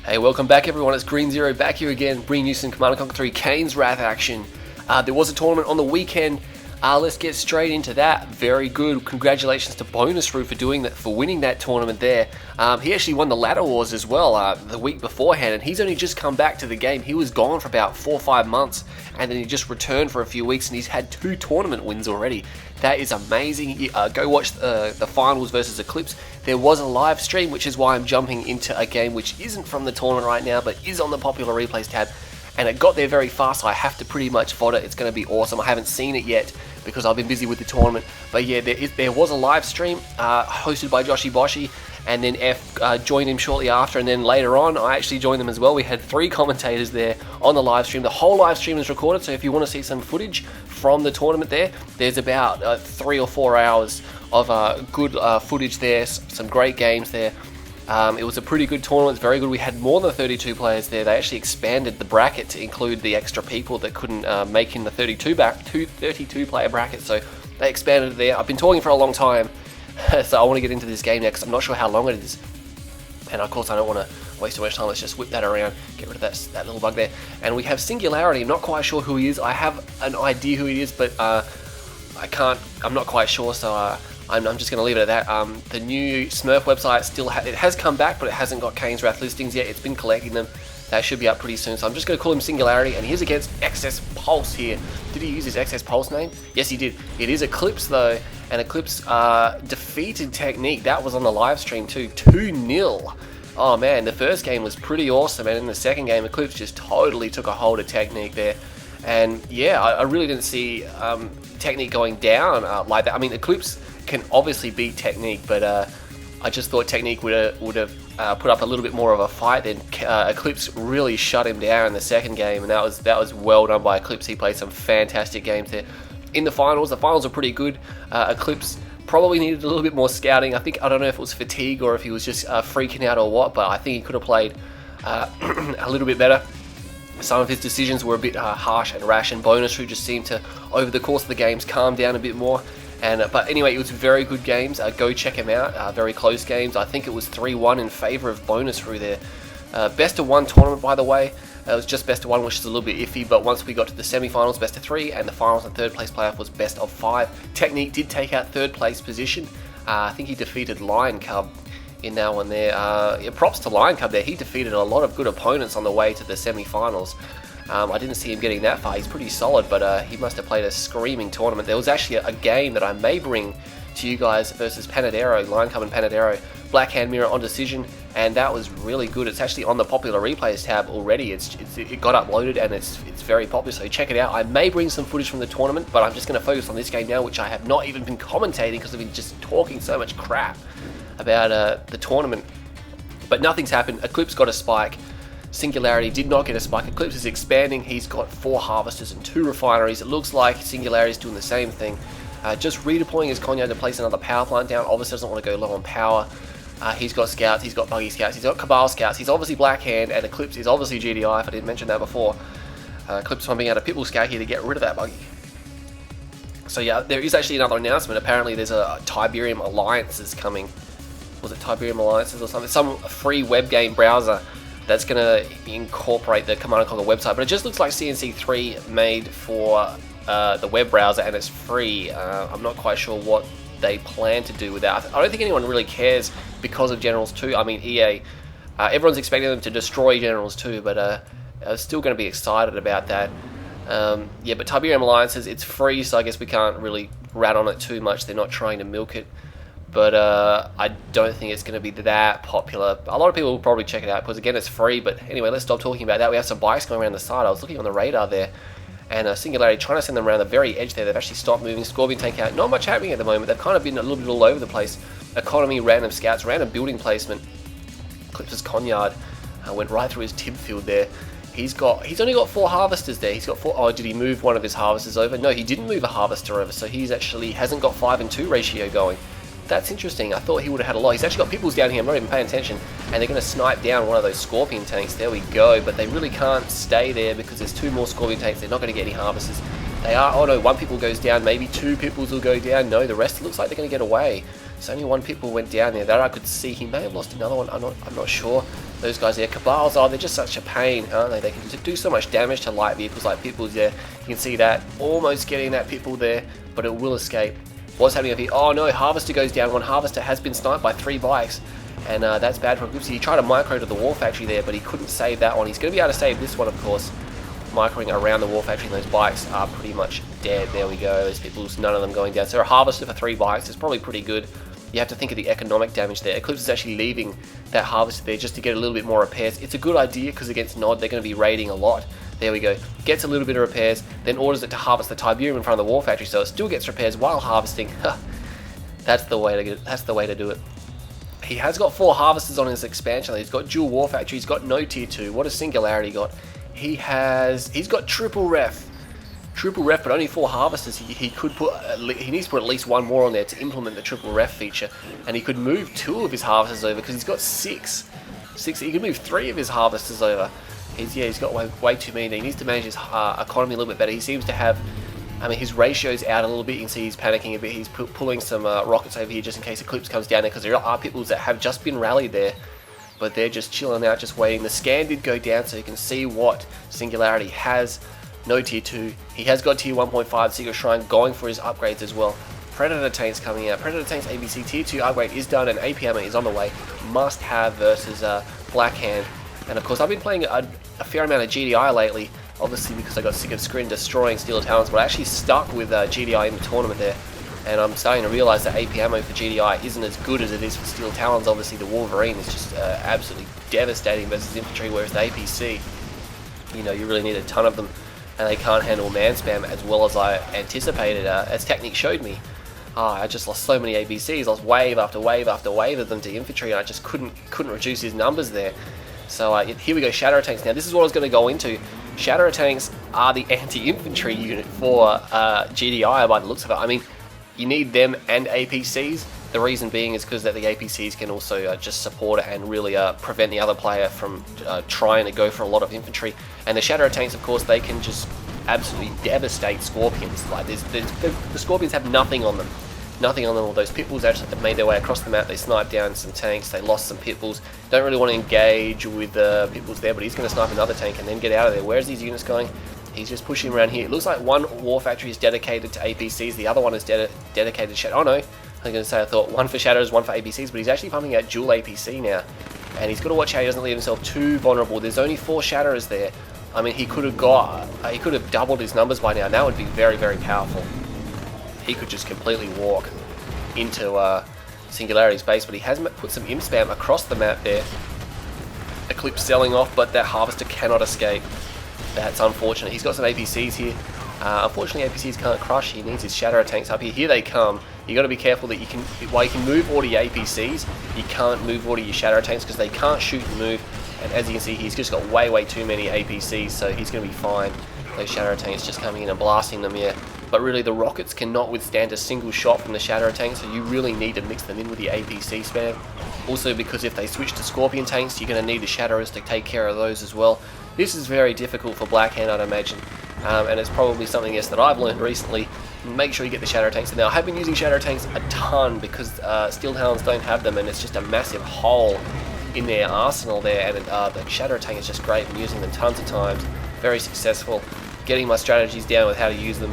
Hey, welcome back everyone, it's Green Zero back here again, bringing you some Command & Conquer 3 Kane's Wrath action. There was a tournament on the weekend, let's get straight into that. Very good, congratulations to Bonus Root for doing that, for winning that tournament there. He actually won the Ladder Wars as well the week beforehand, and he's only just come back to the game. He was gone for about 4 or 5 months, and then he just returned for a few weeks, and he's had 2 tournament wins already. That is amazing. Go watch the finals versus Eclipse. There was a live stream, which is why I'm jumping into a game which isn't from the tournament right now, but is on the popular replays tab. And it got there very fast, so I have to pretty much VOD it. It's going to be awesome. I haven't seen it yet because I've been busy with the tournament. But yeah, there was a live stream hosted by Joshy Boshy, and then F joined him shortly after, and then later on I actually joined them as well. We had 3 commentators there on the live stream. The whole live stream is recorded, so if you want to see some footage from the tournament there's about 3 or 4 hours of good footage there, some great games there. It was a pretty good tournament, it's very good. We had more than 32 players there. They actually expanded the bracket to include the extra people that couldn't make in the 32 player bracket, so they expanded it there. I've been talking for a long time, so I want to get into this game now because I'm not sure how long it is. And of course I don't want to waste too much time. Let's just whip that around, get rid of that little bug there. And we have Singularity. I'm not quite sure who he is. I have an idea who he is, but I'm not quite sure, so I'm just going to leave it at that. The new Smurf website it has come back, but it hasn't got Kane's Wrath listings yet. It's been collecting them. That should be up pretty soon. So I'm just going to call him Singularity, and he's against eXs.Pulse here. Did he use his eXs.Pulse name? Yes, he did. It is Eclipse though, and Eclipse defeated Technique. That was on the live stream too, 2-0. Oh man, the first game was pretty awesome, and in the second game, Eclipse just totally took a hold of Technique there. And yeah, I really didn't see Technique going down like that. I mean, Eclipse can obviously beat Technique, but I just thought Technique would have put up a little bit more of a fight. Then Eclipse really shut him down in the second game, and that was well done by Eclipse. He played some fantastic games there. In the finals were pretty good. Eclipse probably needed a little bit more scouting. I don't know if it was fatigue or if he was just freaking out or what, but I think he could have played a little bit better. Some of his decisions were a bit harsh and rash, and Bonus Root just seemed to, over the course of the games, calm down a bit more. But anyway, it was very good games. Go check them out. Very close games. I think it was 3-1 in favour of Bonus Root there. Best of 1 tournament, by the way. It was just best of 1, which is a little bit iffy, but once we got to the semi-finals, best of 3, and the finals and 3rd place playoff was best of 5. Technique did take out 3rd place position. I think he defeated Lion Cub in that one there. Props to Lion Cub there. He defeated a lot of good opponents on the way to the semi-finals. I didn't see him getting that far. He's pretty solid, but he must have played a screaming tournament. There was actually a game that I may bring to you guys versus Panadero, Lion Cub and Panadero, Black Hand Mirror on decision, and that was really good. It's actually on the popular replays tab already. It got uploaded and it's very popular, so check it out. I may bring some footage from the tournament, but I'm just going to focus on this game now, which I have not even been commentating because I've been just talking so much crap about the tournament. But nothing's happened. Eclipse got a spike. Singularity did not get a spike. Eclipse is expanding. He's got 4 harvesters and 2 refineries. It looks like Singularity is doing the same thing. Just redeploying his Conyo to place another power plant down. Obviously doesn't want to go low on power. He's got scouts, he's got buggy scouts, he's got Cabal scouts, he's obviously Black Hand, and Eclipse is obviously GDI, if I didn't mention that before. Eclipse pumping out a Pitbull scout here to get rid of that buggy. So yeah, there is actually another announcement. Apparently there's a Tiberium Alliances coming. Was it Tiberium Alliances or something? Some free web game browser that's going to incorporate the Command & Conquer website, but it just looks like CNC3 made for the web browser, and it's free. I'm not quite sure what they plan to do with that. I don't think anyone really cares because of Generals 2. I mean, EA, everyone's expecting them to destroy Generals 2, but I'm still going to be excited about that. Yeah, but Tiberium Alliances, it's free, so I guess we can't really rat on it too much. They're not trying to milk it. But I don't think it's going to be that popular. A lot of people will probably check it out because, again, it's free. But anyway, let's stop talking about that. We have some bikes going around the side. I was looking on the radar there, and Singularity trying to send them around the very edge there. They've actually stopped moving. Scorpion tank out. Not much happening at the moment. They've kind of been a little bit all over the place. Economy, random scouts, random building placement. Eclipse's Conyard went right through his tib field there. He's only got 4 harvesters there. He's got 4. Oh, did he move one of his harvesters over? No, he didn't move a harvester over. So he's actually hasn't got 5 and 2 ratio going. That's interesting. I thought he would have had a lot. He's actually got Pitbulls down here. I'm not even paying attention. And they're going to snipe down one of those Scorpion tanks. There we go. But they really can't stay there because there's 2 more Scorpion tanks. They're not going to get any harvesters. They are. Oh no, 1 Pitbull goes down. Maybe 2 Pitbulls will go down. No, the rest looks like they're going to get away. So only one pit bull went down there. That I could see. He may have lost another one. I'm not sure. Those guys there, Cabals, they're just such a pain, aren't they? They can do so much damage to light vehicles like pit bulls there. You can see that, almost getting that pit bull there, but it will escape. What's happening over here? Oh no, Harvester goes down. One Harvester has been sniped by 3 bikes, and that's bad for Eclipse. He tried to micro to the War Factory there, but he couldn't save that one. He's going to be able to save this one, of course. Microing around the War Factory, and those bikes are pretty much dead. There we go. Those pit bulls, none of them going down. So a Harvester for 3 bikes is probably pretty good. You have to think of the economic damage there. Eclipse is actually leaving that Harvester there just to get a little bit more repairs. It's a good idea because against Nod, they're going to be raiding a lot. There we go. Gets a little bit of repairs, then orders it to harvest the Tiberium in front of the War Factory, so it still gets repairs while harvesting. That's the way to get it. That's the way to do it. He has got 4 Harvesters on his expansion. He's got dual War Factory. He's got no tier 2. What has Singularity got? He's got triple ref. Triple ref, but only 4 Harvesters. He could put, he needs to put at least 1 more on there to implement the triple ref feature, and he could move 2 of his Harvesters over because he's got 6. He could move 3 of his Harvesters over. He's got way too many. He needs to manage his economy a little bit better. He seems to have, his ratio's out a little bit. You can see he's panicking a bit. He's pulling some rockets over here just in case Eclipse comes down there, because there are pit bulls that have just been rallied there, but they're just chilling out, just waiting. The scan did go down, so you can see what Singularity has. No tier 2. He has got tier 1.5 Secret Shrine going for his upgrades as well. Predator tanks coming out. Predator tanks ABC tier 2 upgrade is done, and AP armor is on the way. Must have versus Blackhand. And of course, I've been playing a fair amount of GDI lately, obviously because I got sick of screen destroying Steel Talons, but I actually stuck with GDI in the tournament there. And I'm starting to realise that AP ammo for GDI isn't as good as it is for Steel Talons. Obviously, the Wolverine is just absolutely devastating versus infantry, whereas the APC, you really need a ton of them, and they can't handle man spam as well as I anticipated, as Technique showed me. I just lost so many APCs, lost wave after wave after wave of them to infantry, and I just couldn't reduce his numbers there. So here we go, Shadow Tanks. Now this is what I was going to go into. Shadow Tanks are the anti-infantry unit for GDI by the looks of it. You need them and APCs. The reason being is because that the APCs can also just support it and really prevent the other player from trying to go for a lot of infantry. And the Shadow Tanks, of course, they can just absolutely devastate Scorpions. Like the Scorpions have nothing on them. Nothing on them. All those pit bulls actually made their way across the map. They sniped down some tanks. They lost some pit bulls. Don't really want to engage with the pit bulls there, but he's going to snipe another tank and then get out of there. Where's these units going? He's just pushing around here. It looks like one War Factory is dedicated to APCs. The other one is dedicated to Shadow. Oh no. I was going to say, I thought one for Shadows, one for APCs, but he's actually pumping out dual APC now. And he's got to watch how he doesn't leave himself too vulnerable. There's only 4 Shadows there. He could have doubled his numbers by now, and that would be very, very powerful. He could just completely walk into Singularity's base, but he has put some imp spam across the map there. Eclipse selling off, but that Harvester cannot escape. That's unfortunate. He's got some APCs here. Unfortunately, APCs can't crush. He needs his Shadow Tanks up here. Here they come. You got to be careful that while you can move all your APCs, you can't move all your Shadow Tanks because they can't shoot and move. And as you can see, he's just got way too many APCs, so he's going to be fine. Those Shadow Tanks just coming in and blasting them, yeah. But really, the rockets cannot withstand a single shot from the Shadow Tanks, so you really need to mix them in with the APC spam. Also, because if they switch to Scorpion Tanks, you're going to need the Shadows to take care of those as well. This is very difficult for Blackhand, I'd imagine. And it's probably something else that I've learned recently. Make sure you get the Shadow Tanks. Now, I have been using Shadow Tanks a ton because Steel Talons don't have them, and it's just a massive hole in their arsenal there. And the Shadow Tank is just great. I'm using them tons of times. Very successful. Getting my strategies down with how to use them.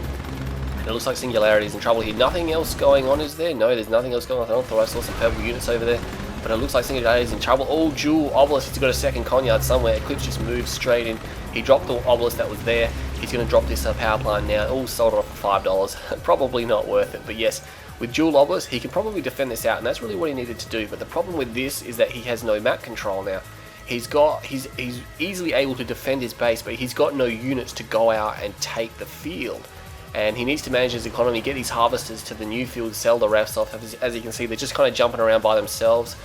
And it looks like Singularity's in trouble here. Nothing else going on, is there? No, there's nothing else going on. I thought I saw some purple units over there. But it looks like Singularity's in trouble. Oh, dual Obelisk. He's got a second Conyard somewhere. Eclipse just moved straight in. He dropped the Obelisk that was there. He's going to drop this power plant now. All sold off for $5. Probably not worth it. But yes, with dual Obelisk, he can probably defend this out. And that's really what he needed to do. But the problem with this is that he has no map control now. He's easily able to defend his base, but he's got no units to go out and take the field. And he needs to manage his economy, get these Harvesters to the new field, sell the refs off. As you can see, they're just kind of jumping around by themselves.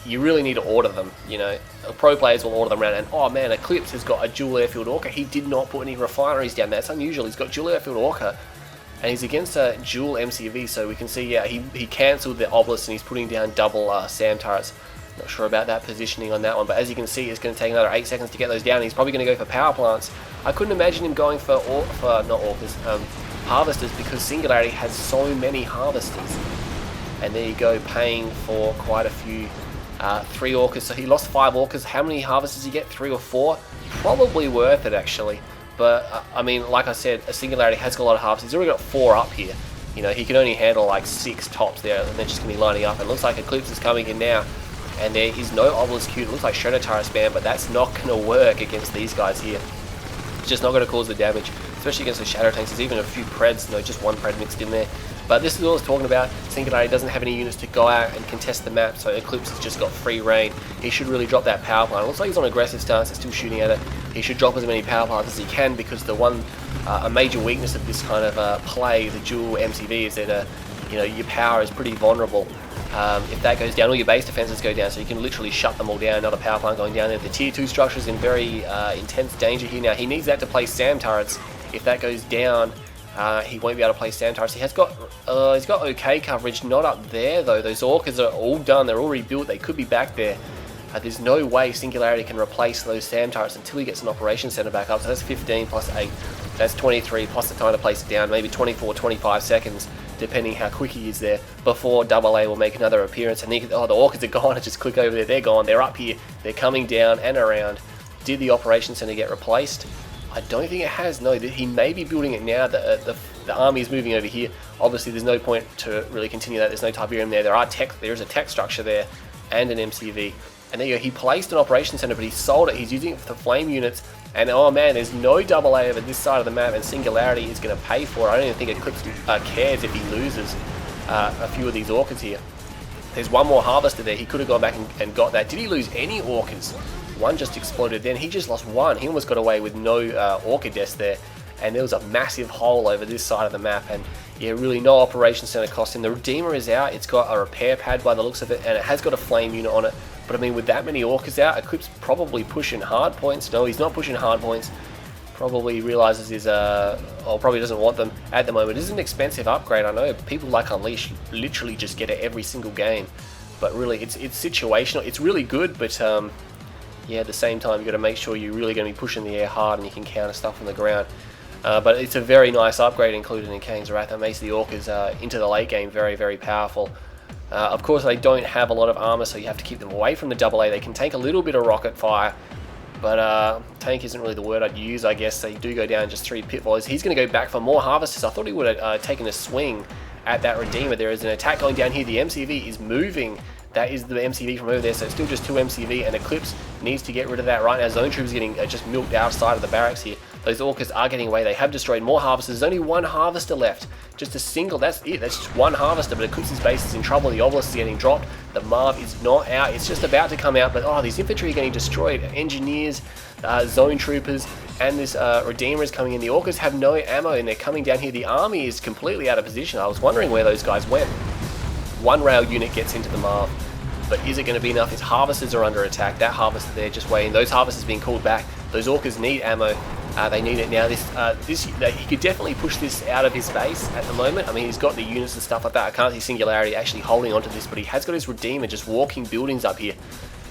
You really need to order them, Pro players will order them around, and oh man, Eclipse has got a dual airfield Orca. He did not put any refineries down there. That's unusual. He's got dual airfield Orca, and he's against a dual MCV, so we can see, yeah, he cancelled the Obelisk and he's putting down double SAM turrets. Not sure about that positioning on that one, but as you can see, it's going to take another 8 seconds to get those down. He's probably going to go for power plants. I couldn't imagine him going for Harvesters, because Singularity has so many Harvesters. And there you go, paying for quite a few 3 orcas. So he lost 5 orcas. How many harvests does he get? 3 or 4? Probably worth it, actually. But I mean, like I said, a Singularity has got a lot of harvests. He's already got 4 up here. You know, he can only handle like 6 tops there, and they're just going to be lining up. It looks like Eclipse is coming in now, and there is no Obelisk Q. It looks like Shredder Turret spam, but that's not going to work against these guys here. It's just not going to cause the damage, especially against the Shadow Tanks. There's even a few Preds, no, just 1 Pred mixed in there. But this is what I was talking about. Singularity doesn't have any units to go out and contest the map, so Eclipse has just got free reign. He should really drop that power plant. It looks like he's on aggressive stance, he's still shooting at it. He should drop as many power plants as he can, because the one, a major weakness of this kind of play, the dual MCV, is that you know, your power is pretty vulnerable. If that goes down, all your base defenses go down, so you can literally shut them all down. Another power plant going down there. The tier 2 structure is in very intense danger here now. He needs that to place SAM turrets. If that goes down, he won't be able to place SAM turrets. He's got okay coverage, not up there though. Those orcas are all done, they're all rebuilt, they could be back there. There's no way Singularity can replace those SAM turrets until he gets an operations center back up. So that's 15 plus 8, that's 23 plus the time to place it down, maybe 24, 25 seconds, depending how quick he is there, before AA will make another appearance. And the orcas are gone. I just click over there, they're gone, they're up here, they're coming down and around. Did the operations center get replaced? I don't think it has. No, he may be building it now. The army is moving over here. Obviously, there's no point to really continue that. There's no Tiberium there. There is a tech structure there and an MCV. And there you go. He placed an operations center, but he sold it. He's using it for the flame units. And oh man, there's no AA over this side of the map, and Singularity is going to pay for it. I don't even think Eclipse cares if he loses a few of these orcas here. There's one more harvester there. He could have gone back and got that. Did he lose any orcas? One just exploded then. He just lost 1. He almost got away with no orca deaths there. And there was a massive hole over this side of the map. And yeah, really no operations center cost him. The Redeemer is out. It's got a repair pad by the looks of it, and it has got a flame unit on it. But I mean, with that many orcas out, Eclipse probably pushing hard points. No, he's not pushing hard points. Probably realizes he's or probably doesn't want them at the moment. It is an expensive upgrade. I know people like Unleash literally just get it every single game, but really it's situational. It's really good, but yeah, at the same time you've got to make sure you're really going to be pushing the air hard and you can counter stuff on the ground. But it's a very nice upgrade included in Kane's Wrath that makes the orcas into the late game very, very powerful. Of course, they don't have a lot of armor, so you have to keep them away from the AA. They can take a little bit of rocket fire, but tank isn't really the word I'd use, I guess. They do go down just 3 pit volleys. He's going to go back for more harvesters. I thought he would have taken a swing at that Redeemer. There is an attack going down here. The MCV is moving. That is the MCV from over there, so it's still just 2 MCV, and Eclipse needs to get rid of that right now. Zone Troopers getting just milked outside of the barracks here. Those orcas are getting away. They have destroyed more harvesters. There's only 1 harvester left. Just a single, that's it. That's just 1 harvester, but Eclipse's base is in trouble. The Obelisk is getting dropped. The Marv is not out. It's just about to come out, but oh, these infantry are getting destroyed. Engineers, Zone Troopers, and this Redeemer is coming in. The orcas have no ammo, and they're coming down here. The army is completely out of position. I was wondering where those guys went. 1 rail unit gets into the Marv. But is it going to be enough? His harvesters are under attack. That harvester there just waiting. Those harvesters being called back. Those orcas need ammo. They need it now. He could definitely push this out of his base at the moment. I mean, he's got the units and stuff like that. I can't see Singularity actually holding onto this, but he has got his Redeemer just walking buildings up here.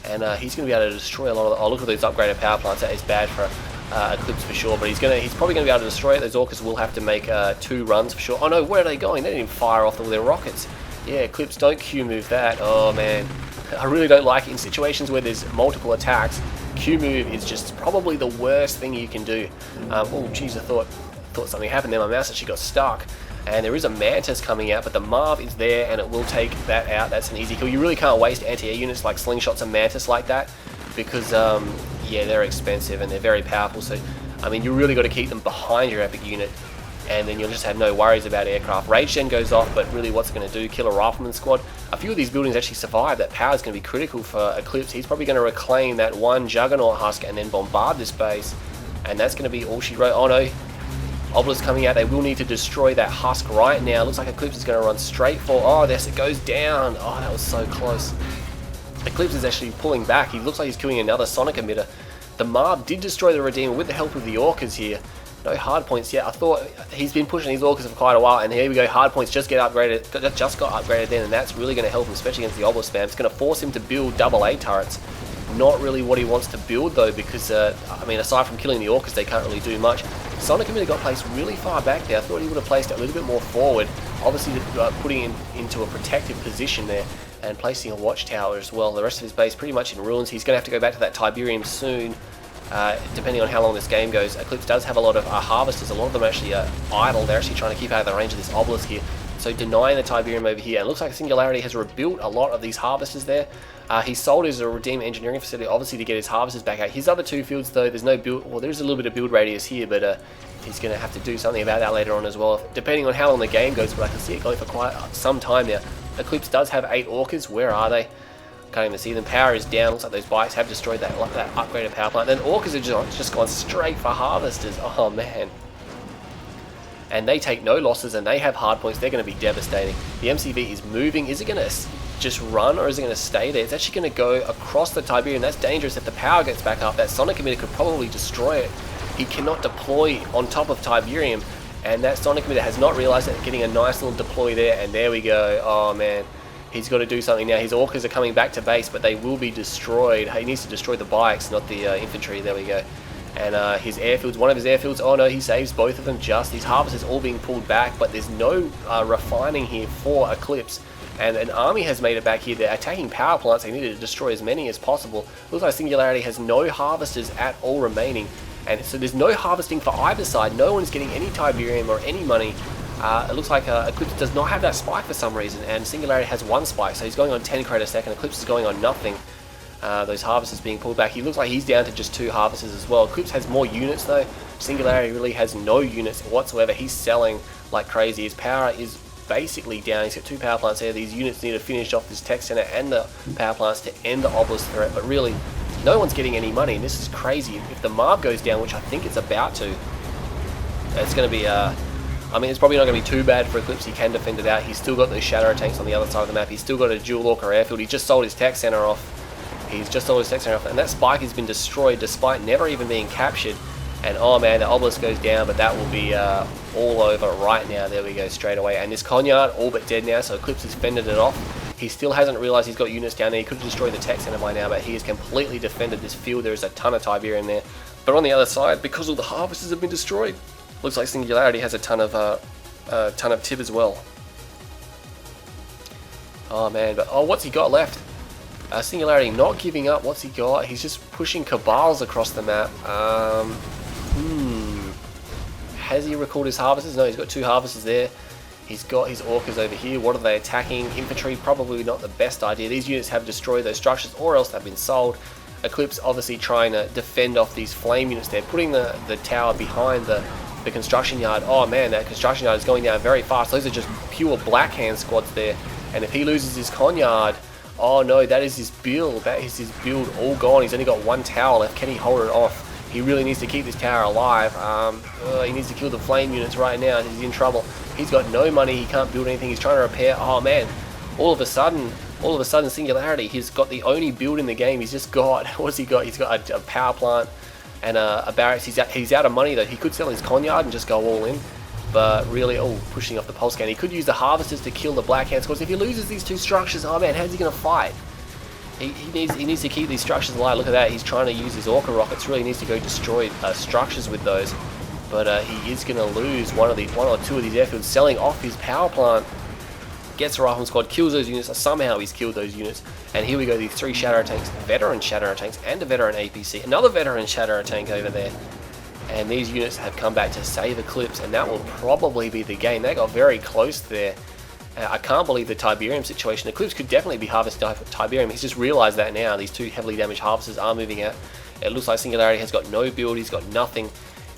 And he's going to be able to destroy a lot of the... Oh, look at those upgraded power plants. That is bad for Eclipse for sure. But he's probably going to be able to destroy it. Those orcas will have to make 2 runs for sure. Oh no, where are they going? They didn't even fire off all their rockets. Yeah, Eclipse, don't Q move that. Oh man. I really don't like it in situations where there's multiple attacks. Q move is just probably the worst thing you can do. Oh geez, I thought something happened there. My mouse actually got stuck. And there is a Mantis coming out, but the Marv is there and it will take that out. That's an easy kill. You really can't waste anti-air units like Slingshots and Mantis like that, because yeah, they're expensive and they're very powerful. So I mean, you really got to keep them behind your epic unit, and then you'll just have no worries about aircraft. Rage Gen goes off, but really what's going to do? Kill a Rifleman squad. A few of these buildings actually survive. That power is going to be critical for Eclipse. He's probably going to reclaim that 1 Juggernaut husk and then bombard this base, and that's going to be all she wrote. Oh no, Obelisk coming out. They will need to destroy that husk right now. Looks like Eclipse is going to run straight for... Oh, yes, it goes down. Oh, that was so close. Eclipse is actually pulling back. He looks like he's killing another Sonic emitter. The Marv did destroy the Redeemer with the help of the Orcas here. No hard points yet. I thought he's been pushing these Orcas for quite a while, and here we go. Hard points just got upgraded then, and that's really going to help him, especially against the Obelisk spam. It's going to force him to build AA turrets, Not really what he wants to build though, because I mean, aside from killing the Orcas, they can't really do much. Sonic Emitter got placed really far back there. I thought he would have placed it a little bit more forward, obviously putting him into a protective position there and placing a watchtower as well. The rest of his base pretty much in ruins. He's going to have to go back to that Tiberium soon, depending on how long this game goes. Eclipse does have a lot of harvesters. A lot of them actually are idle. They're actually trying to keep out of the range of this obelisk here, so denying the Tiberium over here. And it looks like Singularity has rebuilt a lot of these harvesters there. He sold his Redeem Engineering Facility, obviously, to get his harvesters back out. His other two fields, though, there's no build. Well, there's a little bit of build radius here, but he's going to have to do something about that later on as well, depending on how long the game goes. But I can see it going for quite some time now. Eclipse does have 8 Orcas. Where are they? Can't even see them. Power is down. Looks like those bikes have destroyed that upgraded power plant. Then Orcas have just gone straight for harvesters. Oh, man. And they take no losses, and they have hard points. They're going to be devastating. The MCV is moving. Is it going to just run, or is it going to stay there? It's actually going to go across the Tiberium. That's dangerous. If the power gets back up, that Sonic Emitter could probably destroy it. He cannot deploy on top of Tiberium, and that Sonic Emitter has not realized it. Getting a nice little deploy there, and there we go. Oh, man. He's got to do something now. His Orcas are coming back to base, but they will be destroyed. He needs to destroy the bikes, not the infantry. There we go. And his airfields, one of his airfields, oh no, he saves both of them just. These harvesters all being pulled back, but there's no refining here for Eclipse. And an army has made it back here. They're attacking power plants. They need to destroy as many as possible. Looks like Singularity has no harvesters at all remaining. And so there's no harvesting for either side. No one's getting any Tiberium or any money. It looks like Eclipse does not have that spike for some reason. And Singularity has 1 spike, so he's going on 10 crate a second. Eclipse is going on nothing. Those harvesters being pulled back. He looks like he's down to just 2 harvesters as well. Eclipse has more units though. Singularity really has no units whatsoever. He's selling like crazy. His power is basically down. He's got 2 power plants there. These units need to finish off this tech center and the power plants to end the obelisk threat, but really no one's getting any money, and this is crazy. If the Marv goes down, which I think it's about to, it's going to be I mean, it's probably not going to be too bad for Eclipse. He can defend it out. He's still got those Shadow tanks on the other side of the map. He's still got a dual Orca airfield. He just sold his tech center off. And that spike has been destroyed despite never even being captured. And oh man, the obelisk goes down, but that will be all over right now. There we go, straight away. And this Conyard, all but dead now, so Eclipse has fended it off. He still hasn't realized he's got units down there. He could have destroyed the tech center by now, but he has completely defended this field. There is a ton of Tiberium there. But on the other side, because all the harvesters have been destroyed, looks like Singularity has a ton of Tib as well. Oh man, but oh, what's he got left? Singularity not giving up. What's he got? He's just pushing cabals across the map. Has he recalled his harvesters? No, he's got 2 harvesters there. He's got his Orcas over here. What are they attacking? Infantry, probably not the best idea. These units have destroyed those structures, or else they've been sold. Eclipse obviously trying to defend off these flame units there, putting the tower behind the construction yard. Oh man, that construction yard is going down very fast. Those are just pure Black Hand squads there. And if he loses his Conyard, oh no, that is his build. That is his build all gone. He's only got 1 tower left. Can he hold it off? He really needs to keep this tower alive. He needs to kill the flame units right now. He's in trouble. He's got no money. He can't build anything. He's trying to repair. Oh man, all of a sudden Singularity, he's got the only build in the game. He's just got, what's he got? He's got a power plant and a barracks. He's out of money though. He could sell his Conyard and just go all in. But really, pushing off the pulse cannon. He could use the harvesters to kill the Black Hand squads. If he loses these 2 structures, oh man, how's he going to fight? He needs to keep these structures alive. Look at that. He's trying to use his Orca rockets. Really needs to go destroy structures with those. But he is going to lose one or 2 of these airfields. Selling off his power plant. Gets a rifleman squad, kills those units. Somehow he's killed those units. And here we go. These 3 Shadow tanks, veteran Shadow tanks, and a veteran APC. Another veteran Shadow tank over there. And these units have come back to save Eclipse, and that will probably be the game. They got very close there. I can't believe the Tiberium situation. Eclipse could definitely be harvesting Tiberium. He's just realized that now. These 2 heavily damaged harvesters are moving out. It looks like Singularity has got no build. He's got nothing.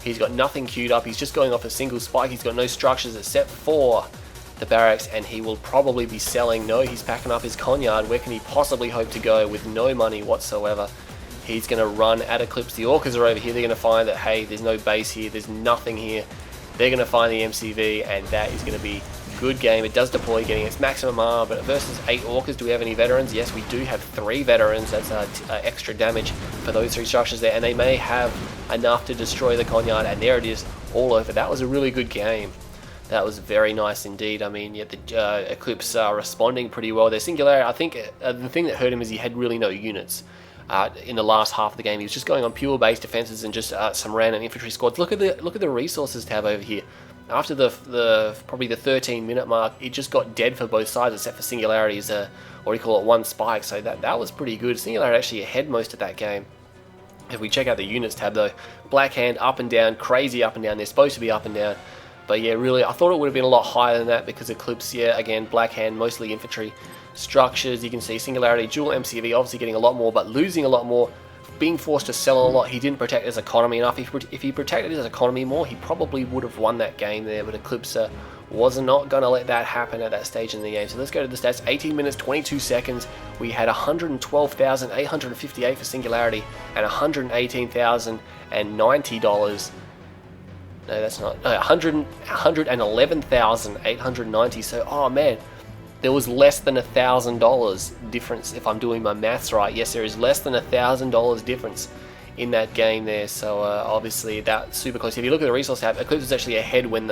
He's got nothing queued up. He's just going off a single spike. He's got no structures except for the barracks, and he will probably be selling. No, he's packing up his Conyard. Where can he possibly hope to go with no money whatsoever? He's going to run at Eclipse. The Orcas are over here. They're going to find that, hey, there's no base here. There's nothing here. They're going to find the MCV, and that is going to be good game. It does deploy, getting its maximum armor, but versus 8 Orcas, do we have any veterans? Yes, we do have 3 veterans. That's extra damage for those 3 structures there, and they may have enough to destroy the Conyard, and there it is, all over. That was a really good game. That was very nice indeed. I mean, yeah, the Eclipse responding pretty well there. Singularity, I think the thing that hurt him is he had really no units. in the last half of the game. He was just going on pure base defenses and just some random infantry squads. Look at the resources tab over here. After probably the 13-minute mark, it just got dead for both sides except for Singularity's what do you call it, one spike. So that was pretty good. Singularity actually ahead most of that game. If we check out the units tab though, Black Hand up and down, crazy up and down. They're supposed to be up and down. But yeah, really, I thought it would have been a lot higher than that because Eclipse, yeah, again, Black Hand, mostly infantry. Structures, you can see Singularity, dual MCV, obviously getting a lot more, but losing a lot more, being forced to sell a lot. He didn't protect his economy enough. If he protected his economy more, he probably would have won that game there, but Eclipse was not going to let that happen at that stage in the game. So let's go to the stats. 18 minutes, 22 seconds. We had 112,858 for Singularity and $118,090. No, that's not. No, 111,890. So, oh man, there was less than $1,000 difference if I'm doing my maths right. Yes, there is less than $1,000 difference in that game there. So obviously that's super close. If you look at the resource tab, Eclipse was actually ahead when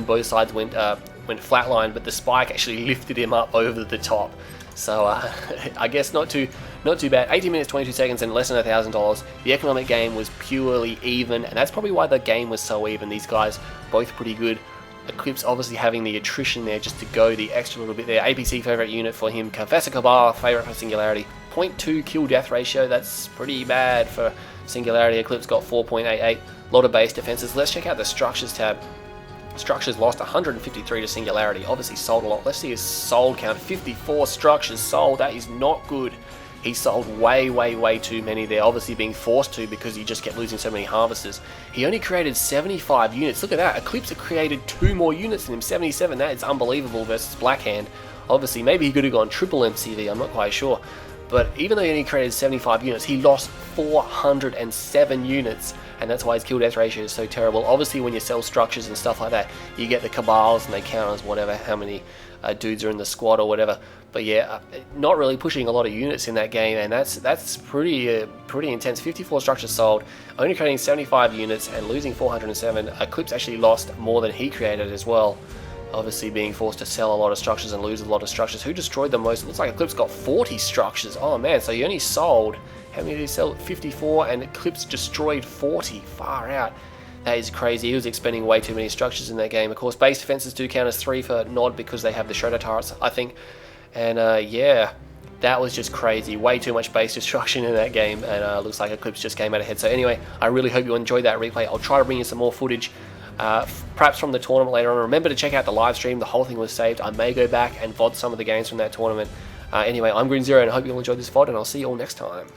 both sides went flatline, but the spike actually lifted him up over the top. So I guess not too bad. 18 minutes 22 seconds and less than $1,000. The economic game was purely even, and that's probably why the game was so even. These guys both pretty good. Eclipse obviously having the attrition there just to go the extra little bit there. APC favorite unit for him. Confessor Cabal favorite for Singularity. 0.2 kill death ratio. That's pretty bad for Singularity. Eclipse got 4.88. A lot of base defenses. Let's check out the structures tab. Structures lost 153 to Singularity. Obviously sold a lot. Let's see his sold count. 54 structures sold. That is not good. He sold way too many there, obviously being forced to because he just kept losing so many harvesters. He only created 75 units. Look at that. Eclipse created 2 more units than him, 77. That is unbelievable versus Black Hand. Obviously, maybe he could have gone triple MCV, I'm not quite sure. But even though he only created 75 units, he lost 407 units. And that's why his kill death ratio is so terrible. Obviously, when you sell structures and stuff like that, you get the cabals and they count as whatever, how many dudes are in the squad or whatever. But yeah, not really pushing a lot of units in that game, and that's pretty intense. 54 structures sold, only creating 75 units and losing 407. Eclipse actually lost more than he created as well. Obviously being forced to sell a lot of structures and lose a lot of structures. Who destroyed the most? It looks like Eclipse got 40 structures. Oh man, so he only sold, how many did he sell? 54, and Eclipse destroyed 40. Far out. That is crazy. He was expending way too many structures in that game. Of course, base defenses do count as 3 for Nod because they have the Shredder turrets, I think. And yeah, that was just crazy. Way too much base destruction in that game, and looks like Eclipse just came out ahead. So anyway, I really hope you enjoyed that replay. I'll try to bring you some more footage, perhaps from the tournament later on. Remember to check out the live stream. The whole thing was saved. I may go back and VOD some of the games from that tournament. Anyway, I'm Green Zero, and I hope you all enjoyed this VOD, and I'll see you all next time.